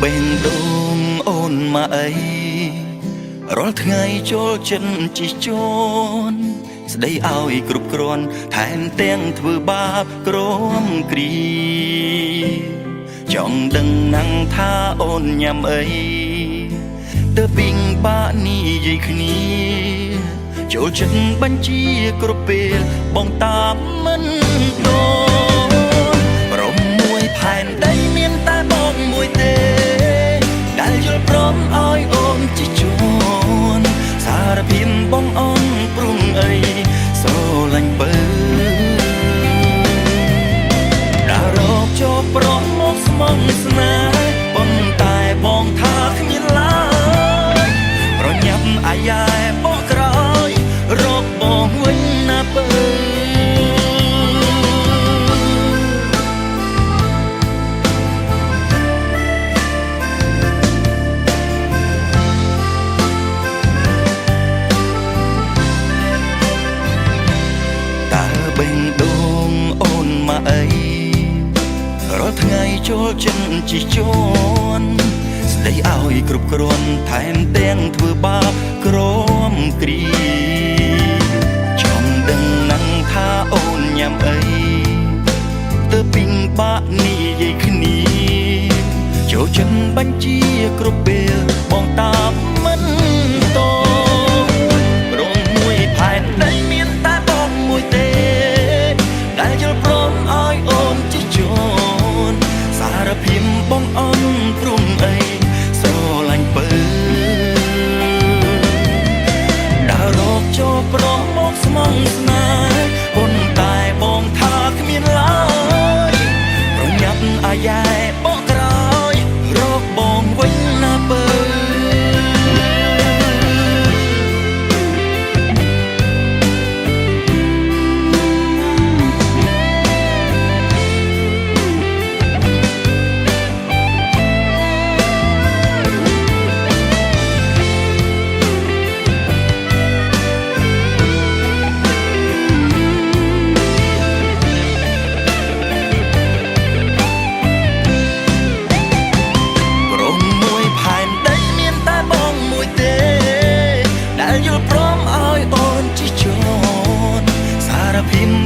បេងដូងអូនមកអីរាល់ថ្ងៃចូលចិនជិះជន់ស្ដីឲ្យគ្រប់គ្រាន់ថែមទាំងធ្វើបាបក្រំគ្រីចង់ដឹងណាំងថាអូនញ៉ាំអីទើបពីងបាក់នេះយាយគ្នាចូលចិត្តបញ្ជាគ្រប់ពេលបងតាមមិនដូនព្រមមួយផែនដីមានតែបងមួយទេដែលយល់ព្រមឲ្យអូនជិះជួនសារភាពបងអូនព្រមអីស្រឡាញ់បើដើររកចូលព្រមមកស្មងស្នេហ៍ប៉ុន្តែបងថាគ្មានឡើយប្រញាប់អាយ៉ែបកក្រោយរកបងវិញណាបើបេងដូងអូនមកអីរាល់ថ្ងៃចូលចិនជិះជួនស្ដីឲ្យគ្រប់គ្រាន់ថែមទាំងធ្វើបាបក្រំគ្រីចង់ដឹងណាំងថាអូនញ៉ាំអីទើបពីងបាក់នេះយាយគ្នាចូលចិនបញ្ជាគ្រប់ពេលបងតាមមិនតរងមួយផែនដីមានតែបងមួយទេដែលយល់ព្រមឲ្យអូនជិះជួនសារភាពបងអូនព្រមអីស្រឡាញ់បើដើររកចូលព្រមមកស្មងស្នេហ៍ប៉ុន្តែបងថាគ្មានឡើយប្រញាប់អាយ៉ែបកក្រោយរកបងវិញណាបើ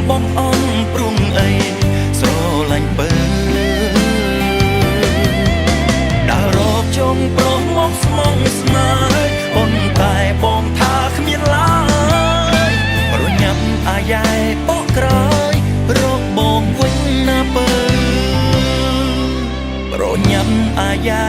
បងអូនព្រមអីស្រឡាញ់បើដើររកចង់ព្រមមកស្មងស្នេហ៍ប៉ុន្តែបងថាគ្មានឡើយប្រញាប់អាយ៉ែបកក្រោយរកបងវិញណាបើប្រញាប់អាយ៉ែ